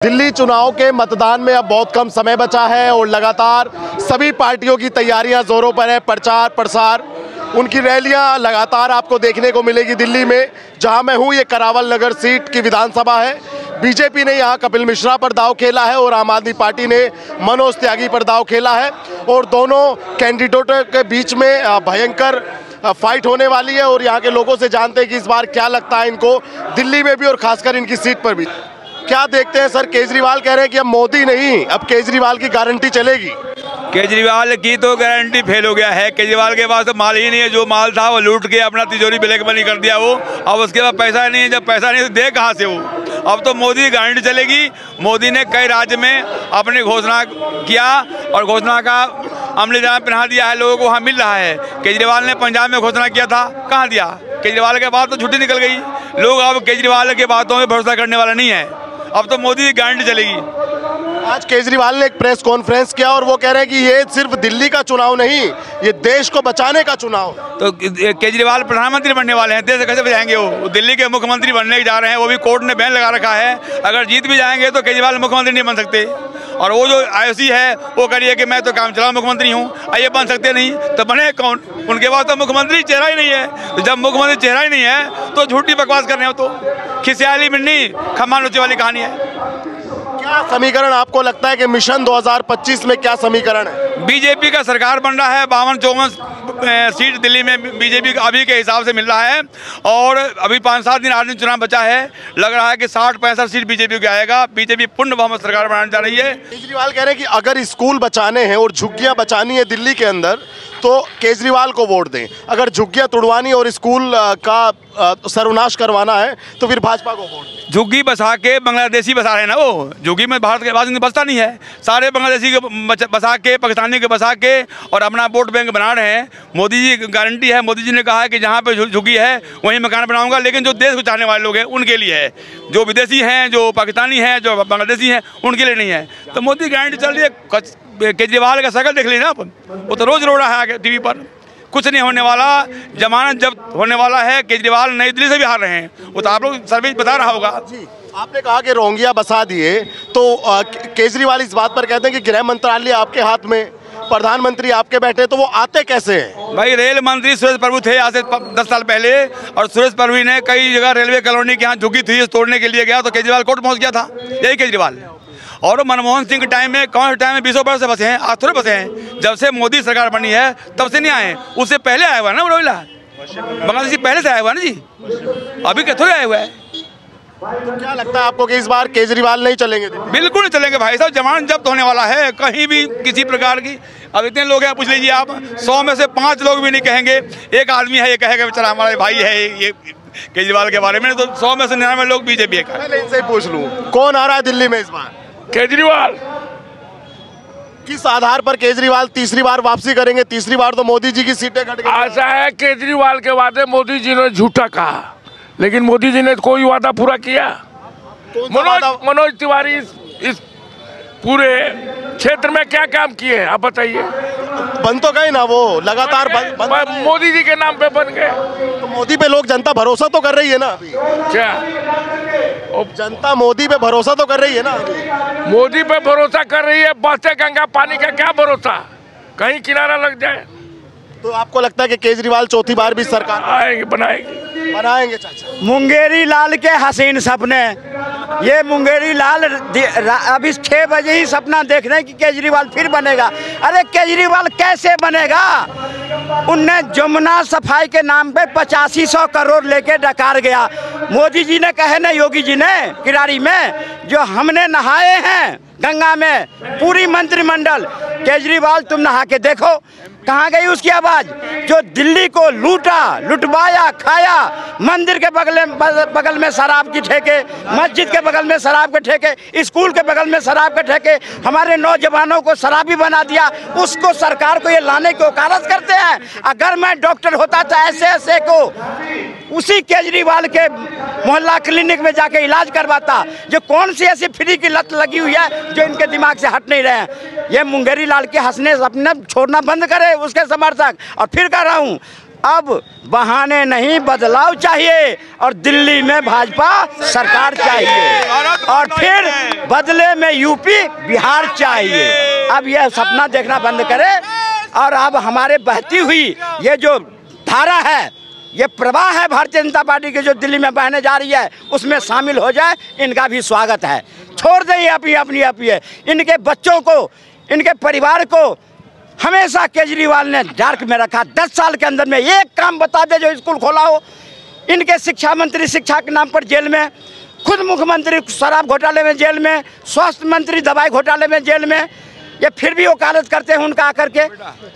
दिल्ली चुनाव के मतदान में अब बहुत कम समय बचा है और लगातार सभी पार्टियों की तैयारियां जोरों पर है। प्रचार प्रसार उनकी रैलियां लगातार आपको देखने को मिलेगी दिल्ली में। जहां मैं हूं, ये करावल नगर सीट की विधानसभा है। बीजेपी ने यहां कपिल मिश्रा पर दांव खेला है और आम आदमी पार्टी ने मनोज त्यागी पर दांव खेला है और दोनों कैंडिडेटों के बीच में भयंकर फाइट होने वाली है। और यहाँ के लोगों से जानते हैं कि इस बार क्या लगता है इनको, दिल्ली में भी और खासकर इनकी सीट पर भी। क्या देखते हैं सर? केजरीवाल कह रहे हैं कि अब मोदी नहीं, अब केजरीवाल की गारंटी चलेगी। केजरीवाल की तो गारंटी फेल हो गया है। केजरीवाल के पास तो माल ही नहीं है। जो माल था वो लूट के अपना तिजोरी ब्लैक मनी कर दिया वो। अब उसके बाद पैसा नहीं है। जब पैसा नहीं तो दे कहाँ से वो? अब तो मोदी की गारंटी चलेगी। मोदी ने कई राज्य में अपनी घोषणा किया और घोषणा का अमली जामा पहना दिया है, लोगों को वहाँ मिल रहा है। केजरीवाल ने पंजाब में घोषणा किया था, कहाँ दिया? केजरीवाल के बाद तो छुट्टी निकल गई। लोग अब केजरीवाल के बातों में भरोसा करने वाला नहीं है। अब तो मोदी की गारंटी चलेगी। आज केजरीवाल ने एक प्रेस कॉन्फ्रेंस किया और वो कह रहे हैं कि ये सिर्फ दिल्ली का चुनाव नहीं, ये देश को बचाने का चुनाव। तो केजरीवाल प्रधानमंत्री बनने वाले हैं, देश कैसे बचाएंगे? वो दिल्ली के मुख्यमंत्री बनने जा रहे हैं। वो भी कोर्ट ने बैन लगा रखा है। अगर जीत भी जाएंगे तो केजरीवाल मुख्यमंत्री नहीं बन सकते। और वो जो आईओसी है वो कह रही है कि मैं तो काम चलाओ मुख्यमंत्री हूँ। ये बन सकते नहीं तो बने कौन? उनके पास तो मुख्यमंत्री चेहरा ही नहीं है। तो जब मुख्यमंत्री चेहरा ही नहीं है तो झूठी बकवास कर रहे हो। तो खिसियाली मिन्नी खम्मा नोचे वाली कहानी है। क्या समीकरण आपको लगता है कि मिशन 2025 में क्या समीकरण है? बीजेपी का सरकार बन रहा है। 52-54 सीट दिल्ली में बीजेपी अभी के हिसाब से मिल रहा है और अभी 5-7 दिन 8 दिन चुनाव बचा है। लग रहा है कि 60-65 सीट बीजेपी को आएगा। बीजेपी पूर्ण बहुमत सरकार बनाने जा रही है। केजरीवाल कह रहे हैं कि अगर स्कूल बचाने हैं और झुग्गियां बचानी है दिल्ली के अंदर तो केजरीवाल को वोट दें। अगर झुग्गियां तुड़वानी और स्कूल का सर्वनाश करवाना है तो फिर भाजपा को वोट दें। झुग्गी बसा के बांग्लादेशी बसा रहे हैं ना। वो झुग्गी में भारत के बाद बसता नहीं है। सारे बांग्लादेशी के बसा के, पाकिस्तानी के बसा के और अपना वोट बैंक बना रहे हैं। मोदी जी गारंटी है। मोदी जी ने कहा है कि जहाँ पे झुग्गी है वहीं मकान बनाऊंगा, लेकिन जो देश को चाहने वाले लोग हैं उनके लिए है। जो विदेशी हैं, जो पाकिस्तानी हैं, जो बांग्लादेशी हैं, उनके लिए नहीं है। तो मोदी गारंटी चल रही है। केजरीवाल का शकल देख लीजिए ना, वो तो रोज रो रहा है आगे टीवी पर। कुछ नहीं होने वाला। जमानत जब्त होने वाला है। केजरीवाल नई दिल्ली से भी हार रहे हैं। वो तो आप लोग सर्वे बता रहा होगा। आपने कहा कि रोहिंग्या बसा दिए तो केजरीवाल इस बात पर कहते हैं कि गृह मंत्रालय आपके हाथ में, प्रधानमंत्री आपके बैठे, तो वो आते कैसे हैं? भाई रेल मंत्री सुरेश प्रभु थे आज से 10 साल पहले और सुरेश प्रभु ने कई जगह रेलवे कॉलोनी के यहाँ झुग्गी थी तोड़ने के लिए गया तो केजरीवाल कोर्ट पहुँच गया था। यही केजरीवाल। और मनमोहन सिंह के टाइम में, कौन से टाइम में 20 वर्ष से बसे हैं? आज थोड़े बसे हैं। जब से मोदी सरकार बनी है तब से नहीं आए। उससे पहले आया हुआ है ना रोहिला, बांग्लादेशी पहले से आया हुआ है ना जी। अभी क्या थोड़े आया हुआ है? तो क्या लगता है आपको कि इस बार केजरीवाल नहीं चलेंगे? बिल्कुल नहीं चलेंगे भाई साहब। जमानत जब्त होने वाला है। कहीं भी किसी प्रकार की, अब इतने लोग हैं, पूछ लीजिए आप, 100 में से 5 लोग भी नहीं कहेंगे। एक आदमी है ये कहेगा बेचारा हमारे भाई है ये केजरीवाल के बारे में। तो 100 में से 99 लोग बीजेपी है। पहले इनसे पूछ लूँ, कौन आ रहा है दिल्ली में इस बार? केजरीवाल। किस आधार पर केजरीवाल तीसरी बार वापसी करेंगे? तीसरी बार तो मोदी जी की सीटें घट गई। ऐसा है, केजरीवाल के वादे मोदी जी ने झूठा कहा, लेकिन मोदी जी ने कोई वादा पूरा किया? मनोज तिवारी इस पूरे क्षेत्र में क्या काम किए हैं आप बताइए? बन तो गए ना वो, लगातार बन मोदी जी के नाम पे बन गए। तो मोदी पे लोग, जनता भरोसा तो कर रही है ना अभी? क्या जनता मोदी पे भरोसा तो कर रही है ना अभी? मोदी पे भरोसा कर रही है। बहते गंगा पानी का क्या भरोसा, कहीं किनारा लग जाए। तो आपको लगता है कि केजरीवाल चौथी बार भी सरकार आएंगे, बनाएंगे? चाचा, मुंगेरी लाल के हसीन सपने, ये मुंगेरी लाल अभी 6 बजे ही सपना देख रहे हैं कि केजरीवाल फिर बनेगा। अरे केजरीवाल कैसे बनेगा? उनने जमुना सफाई के नाम पे 8500 करोड़ लेके डकार गया। मोदी जी ने कहे ना, योगी जी ने किरारी में, जो हमने नहाए हैं गंगा में पूरी मंत्रिमंडल। केजरीवाल तुम नहा के देखो, कहाँ गई उसकी आवाज? जो दिल्ली को लूटा, लुटवाया, खाया, मंदिर के बगल में शराब की ठेके, मस्जिद के बगल में शराब के ठेके, स्कूल के बगल में शराब के ठेके, हमारे नौजवानों को शराबी बना दिया। उसको सरकार को ये लाने की वकालत करते हैं। अगर मैं डॉक्टर होता तो ऐसे को उसी केजरीवाल के मोहल्ला क्लिनिक में जाके इलाज करवाता। जो कौन सी ऐसी फ्री की लत लगी हुई है जो इनके दिमाग से हट नहीं रहे हैं। ये मुंगेरी लाल के हंसने अपने छोड़ना बंद करे उसके समर्थक। और फिर कह रहा हूँ, अब बहाने नहीं, बदलाव चाहिए और दिल्ली में भाजपा सरकार चाहिए और फिर बदले में यूपी बिहार चाहिए। अब यह सपना देखना बंद करे और अब हमारे बहती हुई ये जो धारा है, ये प्रवाह है भारतीय जनता पार्टी की जो दिल्ली में बहने जा रही है, उसमें शामिल हो जाए। इनका भी स्वागत है। छोड़ दें अपनी इनके बच्चों को, इनके परिवार को हमेशा केजरीवाल ने डार्क में रखा। 10 साल के अंदर में एक काम बता दे जो स्कूल खोला हो। इनके शिक्षा मंत्री शिक्षा के नाम पर जेल में, खुद मुख्यमंत्री शराब घोटाले में जेल में, स्वास्थ्य मंत्री दवाई घोटाले में जेल में, ये फिर भी वकालत करते हैं उनका आकर के।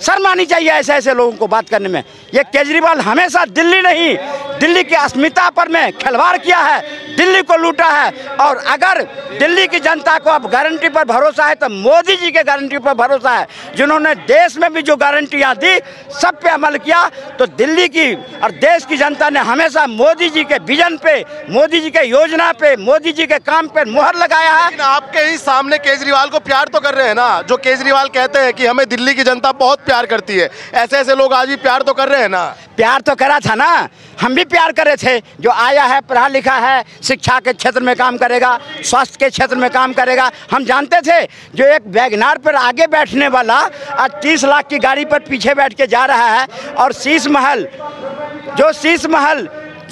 शर्म आनी चाहिए ऐसे लोगों को बात करने में। ये केजरीवाल हमेशा दिल्ली नहीं, दिल्ली की अस्मिता पर में खिलवाड़ किया है, दिल्ली को लूटा है। और अगर दिल्ली की जनता को अब गारंटी पर भरोसा है तो मोदी जी के गारंटी पर भरोसा है, जिन्होंने देश में भी जो गारंटियां दी सब पे अमल किया। तो दिल्ली की और देश की जनता ने हमेशा मोदी जी के विजन पे, मोदी जी के योजना पे, मोदी जी के काम पे मुहर लगाया है। आपके ही सामने केजरीवाल को प्यार तो कर रहे हैं ना, जो केजरीवाल कहते हैं कि हमें दिल्ली की जनता बहुत प्यार करती है, ऐसे लोग आज भी प्यार तो कर रहे हैं ना। प्यार तो करा था ना, हम भी प्यार करे थे। जो आया है, पढ़ा लिखा है, शिक्षा के क्षेत्र में काम करेगा, स्वास्थ्य के क्षेत्र में काम करेगा। हम जानते थे जो एक वैगनार पर आगे बैठने वाला आज 30 लाख की गाड़ी पर पीछे बैठ के जा रहा है और शीश महल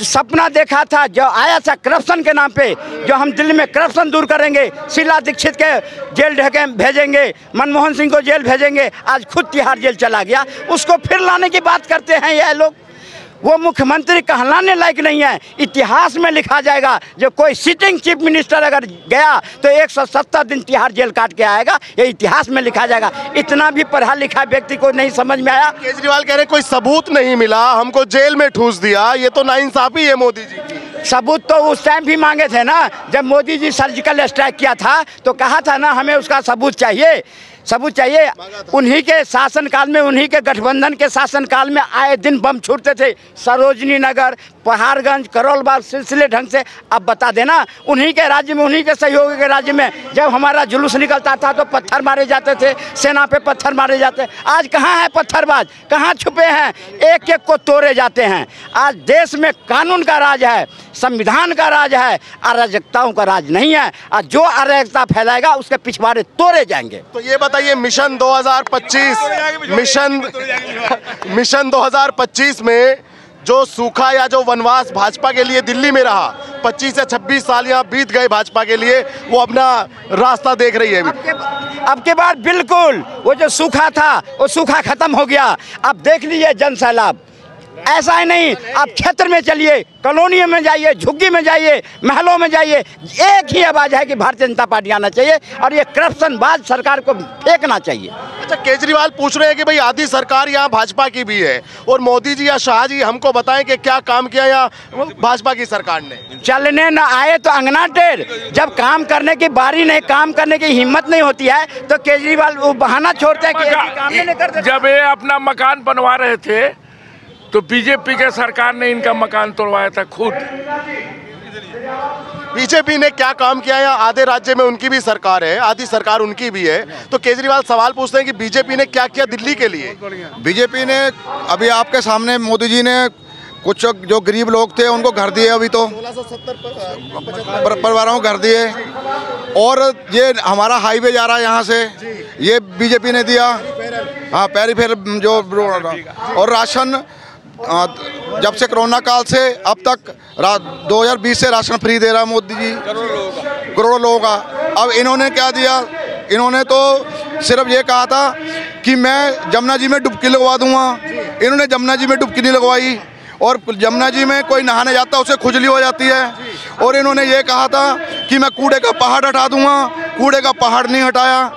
सपना देखा था, जो आया था करप्शन के नाम पे, जो हम दिल्ली में करप्शन दूर करेंगे, शीला दीक्षित के जेल ढके भेजेंगे, मनमोहन सिंह को जेल भेजेंगे, आज खुद तिहाड़ जेल चला गया, उसको फिर लाने की बात करते हैं यह लोग। वो मुख्यमंत्री कहलाने लायक नहीं है। इतिहास में लिखा जाएगा जो कोई सिटिंग चीफ मिनिस्टर अगर गया तो 170 दिन तिहाड़ जेल काट के आएगा, ये इतिहास में लिखा जाएगा। इतना भी पढ़ा लिखा व्यक्ति को नहीं समझ में आया। केजरीवाल कह रहे कोई सबूत नहीं मिला, हमको जेल में ठूस दिया, ये तो नाइंसाफी है मोदी जी की। सबूत तो उस टाइम भी मांगे थे ना, जब मोदी जी सर्जिकल स्ट्राइक किया था तो कहा था ना हमें उसका सबूत चाहिए। उन्हीं के शासनकाल में, उन्हीं के गठबंधन के शासनकाल में आए दिन बम छूटते थे सरोजनी नगर, पहाड़गंज, करोलबाग, सिलसिले ढंग से। अब बता देना उन्हीं के राज्य में, उन्हीं के सहयोगी के राज्य में जब हमारा जुलूस निकलता था तो पत्थर मारे जाते थे, सेना पे पत्थर मारे जाते। आज कहाँ है पत्थरबाज, कहाँ छुपे हैं? एक एक को तोड़े जाते हैं। आज देश में कानून का राज है, संविधान का राज है, अराजकताओं का राज नहीं है। आज जो अराजकता फैलाएगा उसके पिछवाड़े तोड़े जाएंगे। तो ये बताइए मिशन 2025 में जो सूखा या जो वनवास भाजपा के लिए दिल्ली में रहा, 25 से 26 साल यहाँ बीत गए भाजपा के लिए, वो अपना रास्ता देख रही है। अब के बाद बिल्कुल वो जो सूखा था वो सूखा खत्म हो गया। अब देख लीजिए जन सैलाब। ऐसा ही नहीं, आप क्षेत्र में चलिए, कॉलोनियों में जाइए, झुग्गी में जाइए, महलों में जाइए, एक ही आवाज़ है कि भारतीय जनता पार्टी आना चाहिए और ये करप्शनबाज सरकार को फेंकना चाहिए। अच्छा, केजरीवाल पूछ रहे हैं कि भाई आधी सरकार यहाँ भाजपा की भी है और मोदी जी या शाह जी हमको बताएं कि क्या काम किया यहाँ भाजपा की सरकार ने। चलने न आए तो अंगना टेढ़, जब काम करने की बारी नहीं, काम करने की हिम्मत नहीं होती है तो केजरीवाल वो बहाना छोड़ते हैं कि काम नहीं करते। जब ये अपना मकान बनवा रहे थे तो बीजेपी के सरकार ने इनका मकान तोड़वाया था खुद। बीजेपी ने क्या काम किया है? आधे राज्य में उनकी भी सरकार है, आधी सरकार उनकी भी है। तो केजरीवाल सवाल पूछते हैं कि बीजेपी ने क्या किया दिल्ली के लिए? बीजेपी ने अभी आपके सामने मोदी जी ने कुछ जो गरीब लोग थे उनको घर दिए, अभी तो 1670 परिवारों को घर दिए। और ये हमारा हाईवे जा रहा है यहाँ से, ये बीजेपी ने दिया। हाँ, पेरीफेरल जो, और राशन जब से कोरोना काल से अब तक 2020 से राशन फ्री दे रहा मोदी जी करोड़ों लोगों का। अब इन्होंने क्या दिया? इन्होंने तो सिर्फ ये कहा था कि मैं जमुना जी में डुबकी लगवा दूंगा। इन्होंने जमुना जी में डुबकी नहीं लगवाई और जमुना जी में कोई नहाने जाता है उसे खुजली हो जाती है। और इन्होंने ये कहा था कि मैं कूड़े का पहाड़ हटा दूंगा, कूड़े का पहाड़ नहीं हटाया।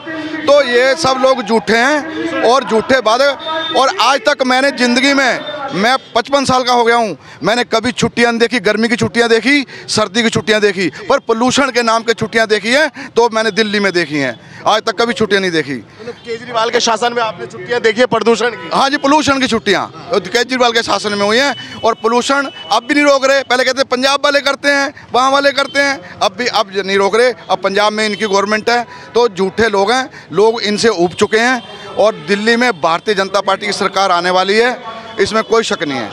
तो ये सब लोग झूठे हैं और झूठे वादे। और आज तक मैंने ज़िंदगी में, मैं 55 साल का हो गया हूँ, मैंने कभी छुट्टियाँ नहीं देखी। गर्मी की छुट्टियाँ देखी, सर्दी की छुट्टियाँ देखी, पर पोल्यूशन के नाम के छुट्टियाँ देखी हैं तो मैंने दिल्ली में देखी हैं। आज तक कभी छुट्टियाँ नहीं देखी। केजरीवाल के शासन में आपने छुट्टियाँ देखी है प्रदूषण की? हाँ जी, पोल्यूशन की छुट्टियाँ केजरीवाल के शासन में हुई हैं। और पोल्यूशन अब भी नहीं रोक रहे। पहले कहते पंजाब वाले करते हैं, वहाँ वाले करते हैं, अब नहीं रोक रहे। अब पंजाब में इनकी गवर्नमेंट है। तो झूठे लोग हैं, लोग इनसे ऊब चुके हैं। और दिल्ली में भारतीय जनता पार्टी की सरकार आने वाली है इसमें कोई शक नहीं है।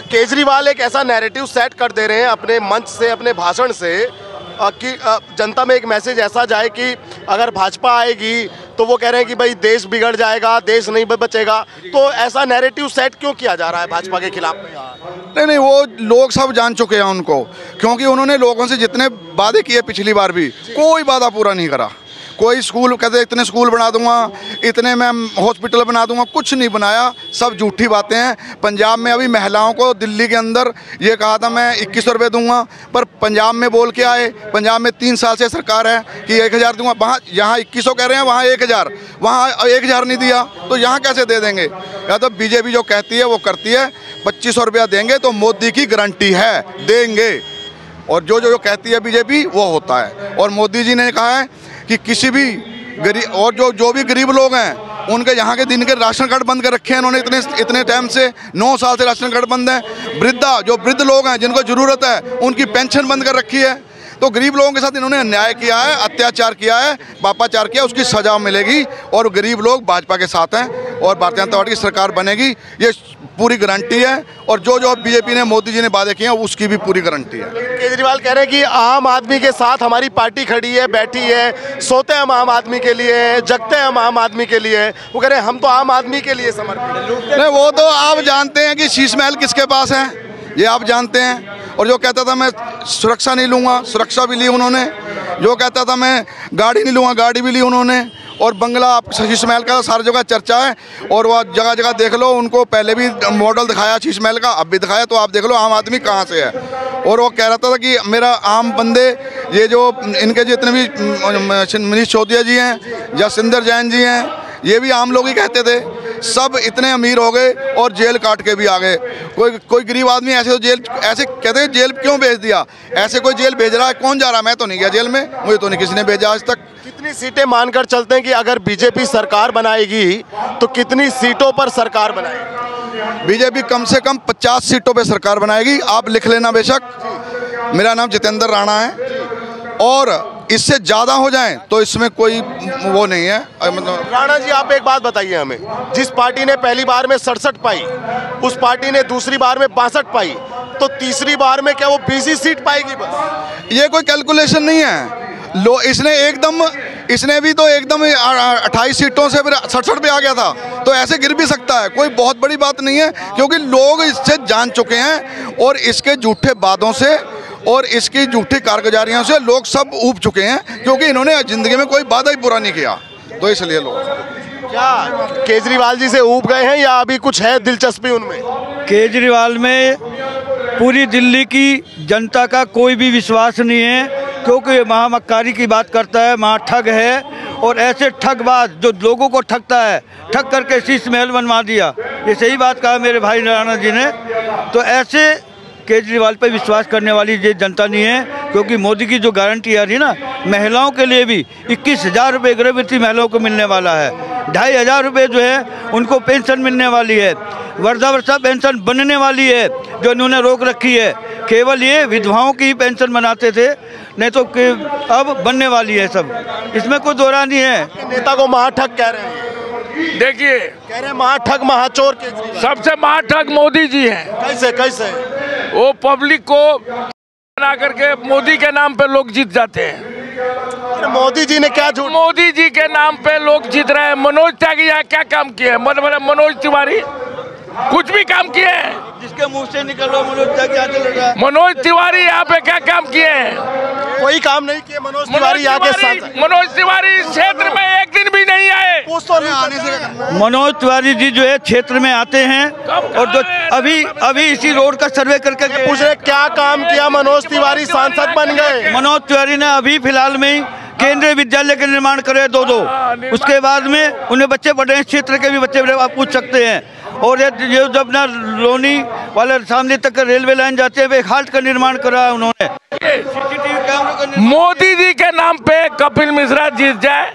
केजरीवाल एक ऐसा नैरेटिव सेट कर दे रहे हैं अपने मंच से, अपने भाषण से, कि जनता में एक मैसेज ऐसा जाए कि अगर भाजपा आएगी तो वो कह रहे हैं कि भाई देश बिगड़ जाएगा, देश नहीं बचेगा। तो ऐसा नैरेटिव सेट क्यों किया जा रहा है भाजपा के खिलाफ? नहीं, वो लोग सब जान चुके हैं उनको, क्योंकि उन्होंने लोगों से जितने वादे किए पिछली बार भी, कोई वादा पूरा नहीं करा। कोई स्कूल कहते इतने स्कूल बना दूंगा, इतने मैं हॉस्पिटल बना दूंगा, कुछ नहीं बनाया, सब झूठी बातें हैं। पंजाब में अभी महिलाओं को दिल्ली के अंदर ये कहा था मैं 2100 रुपये दूंगा, पर पंजाब में बोल के आए, पंजाब में 3 साल से सरकार है कि 1000 दूंगा, वहाँ यहाँ 2100 कह रहे हैं, वहाँ 1000, वहाँ 1000 नहीं दिया, तो यहाँ कैसे दे देंगे? या तो बीजेपी जो कहती है वो करती है। 2500 रुपया देंगे तो मोदी की गारंटी है देंगे, और जो कहती है बीजेपी वो होता है। और मोदी जी ने कहा है कि किसी भी गरीब और जो भी गरीब लोग हैं उनके यहाँ के दिन के राशन कार्ड बंद कर रखे हैं इन्होंने, इतने टाइम से 9 साल से राशन कार्ड बंद है। वृद्ध लोग हैं जिनको ज़रूरत है उनकी पेंशन बंद कर रखी है। तो गरीब लोगों के साथ इन्होंने अन्याय किया है, अत्याचार किया है, पापाचार किया, उसकी सजा मिलेगी। और गरीब लोग भाजपा के साथ हैं और भारतीय जनता पार्टी की सरकार बनेगी, ये पूरी गारंटी है। और जो बीजेपी ने, मोदी जी ने वादे किए हैं उसकी भी पूरी गारंटी है। केजरीवाल कह रहे हैं कि आम आदमी के साथ हमारी पार्टी खड़ी है, बैठी है, सोते हम आम आदमी के लिए, जगते हम आम आदमी के लिए। वो कह रहे हैं हम तो आम आदमी के लिए समर्पित। नहीं, वो तो आप जानते हैं कि शीश महल किसके पास है, ये आप जानते हैं। और जो कहता था मैं सुरक्षा नहीं लूँगा, सुरक्षा भी ली उन्होंने। जो कहता था मैं गाड़ी नहीं लूँगा, गाड़ी भी ली उन्होंने। और बंगला आप शीश महल का सारी जगह चर्चा है, और वह जगह जगह देख लो, उनको पहले भी मॉडल दिखाया शीश महल का, अब भी दिखाया, तो आप देख लो आम आदमी कहाँ से है। और वो कह रहा था कि मेरा आम बंदे, ये जो इनके जितने भी मनीष सिसोदिया जी हैं, जसविंदर जैन जी हैं, ये भी आम लोग ही कहते थे। सब इतने अमीर हो गए और जेल काट के भी आ गए। कोई गरीब आदमी ऐसे तो जेल, ऐसे कहते हैं जेल क्यों भेज दिया? ऐसे कोई जेल भेज रहा है? कौन जा रहा है? मैं तो नहीं गया जेल में, मुझे तो नहीं किसी ने भेजा आज तक। कितनी सीटें मानकर चलते हैं कि अगर बीजेपी सरकार बनाएगी तो कितनी सीटों पर सरकार बनाएगी? बीजेपी कम से कम 50 सीटों पे सरकार बनाएगी। आप लिख लेना बेशक। मेरा नाम जितेंद्र राणा है, और इससे ज़्यादा हो जाएं तो इसमें कोई वो नहीं है। मतलब राणा जी, आप एक बात बताइए हमें, जिस पार्टी ने पहली बार में 67 पाई, उस पार्टी ने दूसरी बार में 62 पाई, तो तीसरी बार में क्या वो 20 ही सीट पाएगी बस? ये कोई कैलकुलेशन नहीं है। इसने भी तो एकदम 28 सीटों से फिर 67 पे आ गया था, तो ऐसे गिर भी सकता है। कोई बहुत बड़ी बात नहीं है, क्योंकि लोग इससे जान चुके हैं, और इसके झूठे वादों से और इसकी झूठी कारगुजारियों से लोग सब ऊब चुके हैं, क्योंकि इन्होंने जिंदगी में कोई वादा ही पूरा नहीं किया। तो इसलिए लोग क्या केजरीवाल जी से ऊब गए हैं या अभी कुछ है दिलचस्पी उनमें? केजरीवाल में पूरी दिल्ली की जनता का कोई भी विश्वास नहीं है, क्योंकि महामक्कारी की बात करता है, महाठग है। और ऐसे ठगबाज जो लोगों को ठगता है, ठग करके शीश महल बनवा दिया। ये सही बात कहा मेरे भाई राणा जी ने। तो ऐसे केजरीवाल पर विश्वास करने वाली ये जनता नहीं है, क्योंकि मोदी की जो गारंटी आ रही है ना, महिलाओं के लिए भी 21,000 रुपये गर्भवती महिलाओं को मिलने वाला है। 2,500 रुपये जो है उनको पेंशन मिलने वाली है। वृद्धावस्था पेंशन बनने वाली है, जो इन्होंने रोक रखी है। केवल ये विधवाओं की ही पेंशन बनाते थे, नहीं तो अब बनने वाली है सब। इसमें कोई दो राय नहीं है। नेता को महाठग कह रहे हैं। देखिए, कह रहे हैं महाठग, महाचोर केजरीवाल। सबसे महाठग मोदी जी हैं। कैसे? वो पब्लिक को बना करके मोदी के नाम पे लोग जीत जाते हैं। मोदी जी ने क्या झूठ? मोदी जी के नाम पे लोग जीत रहे हैं। मनोज त्यागी यहाँ क्या काम किए हैं? मनोज तिवारी कुछ भी काम किए हैं? जिसके मुंह से निकल रहा मनोज त्यागी, मनोज तिवारी यहाँ पे क्या काम किए हैं? कोई काम नहीं किए मनोज तिवारी यहाँ के साथ। मनोज तिवारी इस क्षेत्र में एक दिन भी नहीं आए। मनोज तिवारी जी जो है क्षेत्र में आते हैं, और जो अभी इसी रोड का सर्वे करके पूछ रहे क्या काम किया मनोज तिवारी, सांसद बन गए। मनोज तिवारी ने अभी फिलहाल में ही केंद्रीय विद्यालय के निर्माण करे 2-2। उसके बाद में उन्हें बच्चे पढ़ रहे हैं, क्षेत्र के भी बच्चे आप पूछ सकते हैं। और ये जब ना लोनी वाले सामने तक रेलवे लाइन जाते हैं, हाल्ट का निर्माण करा है उन्होंने। मोदी जी के नाम पे कपिल मिश्रा जीत जाए,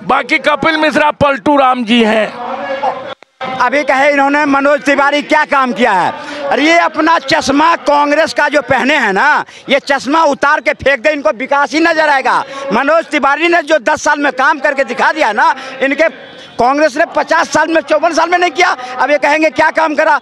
बाकी कपिल मिश्रा पलटू राम जी हैं। अभी कहे इन्होंने मनोज तिवारी क्या काम किया है? अरे ये अपना चश्मा कांग्रेस का जो पहने हैं ना, ये चश्मा उतार के फेंक दे, इनको विकास ही नजर आएगा। मनोज तिवारी ने जो 10 साल में काम करके दिखा दिया ना, इनके कांग्रेस ने 50 साल में 54 साल में नहीं किया। अब ये कहेंगे क्या काम करा।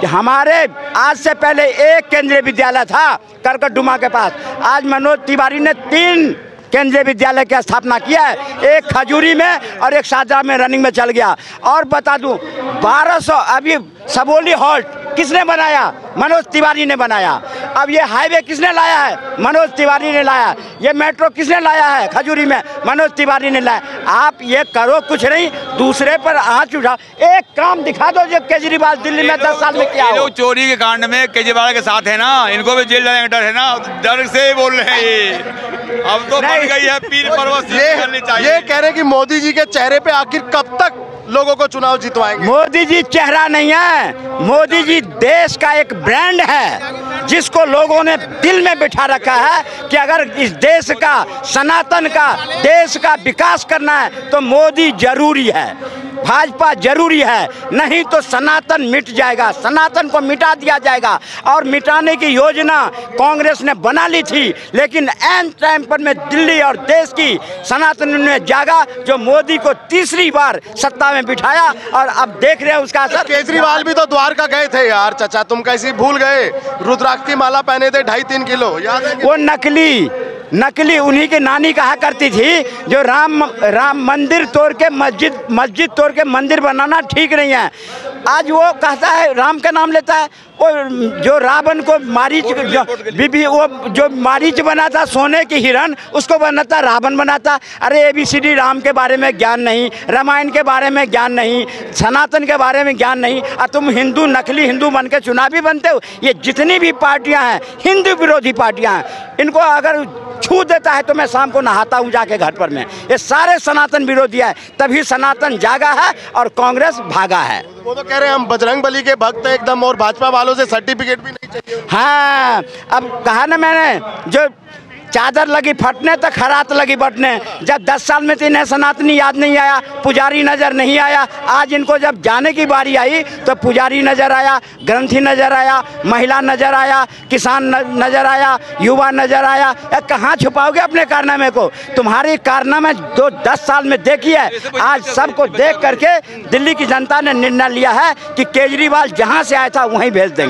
हमारे आज से पहले एक केंद्रीय विद्यालय था करकटडुमा के पास, आज मनोज तिवारी ने 3 केंद्रीय विद्यालय की स्थापना किया है, एक खजूरी में और एक शाहजहाँ में रनिंग में चल गया। और बता दूं 1200 अभी सबोली हॉल्ट किसने बनाया? मनोज तिवारी ने बनाया। अब ये हाईवे किसने लाया है? मनोज तिवारी ने लाया। ये मेट्रो किसने लाया है? खजूरी में मनोज तिवारी ने लाया। आप ये करो कुछ नहीं, दूसरे पर आँच उठाओ। एक काम दिखा दो जो केजरीवाल दिल्ली में 10 साल में किया हो। चोरी के कांड में केजरीवाल के साथ है ना, इनको भी जेल जाने का डर है ना, डर से बोल रहे हैं ये। अब तो बन गई है पीर पर्वत। ये कह रहे हैं कि मोदी जी के चेहरे पे आखिर कब तक लोगों को चुनाव जितवाएंगे? मोदी जी चेहरा नहीं है, मोदी जी देश का एक ब्रांड है जिसको लोगों ने दिल में बिठा रखा है कि अगर इस देश का, सनातन का, देश का विकास करना है तो मोदी जरूरी है, भाजपा जरूरी है, नहीं तो सनातन मिट जाएगा, सनातन को मिटा दिया जाएगा। और मिटाने की योजना कांग्रेस ने बना ली थी, लेकिन एंड टाइम पर में दिल्ली और देश की सनातन ने जागा, जो मोदी को तीसरी बार सत्ता में बिठाया और अब देख रहे हैं उसका असर। केजरीवाल भी तो द्वारका गए थे यार चाचा, तुम कैसी भूल गए? रुद्राक्ष की माला पहने थे 2.5-3 किलो, याद है? वो नकली उन्हीं की नानी कहा करती थी जो राम मंदिर तोड़ के मस्जिद तोड़ के मंदिर बनाना ठीक नहीं है। आज वो कहता है, राम का नाम लेता है। वो जो रावण को मारीच जो मारीच बना था, सोने की हिरण, उसको बनाता रावण बनाता। अरे ABCD राम के बारे में ज्ञान नहीं, रामायण के बारे में ज्ञान नहीं, सनातन के बारे में ज्ञान नहीं, और तुम हिंदू, नकली हिंदू बन के चुनावी बनते हो। ये जितनी भी पार्टियां हैं हिंदू विरोधी पार्टियां हैं, इनको अगर छू देता है तो मैं शाम को नहाता हूँ जाके घर पर में। ये सारे सनातन विरोधी है, तभी सनातन जागा है और कांग्रेस भागा है। वो तो कह रहे हैं हम बजरंगबली के भक्त हैं एकदम, और भाजपा वालों से सर्टिफिकेट भी नहीं चाहिए। हाँ, अब कहा ना मैंने, जो चादर लगी फटने तो खरात लगी बटने। जब 10 साल में तो इन्हें सनातनी याद नहीं आया, पुजारी नज़र नहीं आया। आज इनको जब जाने की बारी आई तो पुजारी नज़र आया, ग्रंथी नज़र आया, महिला नज़र आया, किसान नज़र आया, युवा नज़र आया। कहाँ छुपाओगे अपने कारनामे को? तुम्हारी कारनामे जो 10 साल में देखी है, आज सबको देख करके दिल्ली की जनता ने निर्णय लिया है कि केजरीवाल जहाँ से आया था वहीं भेज देंगे।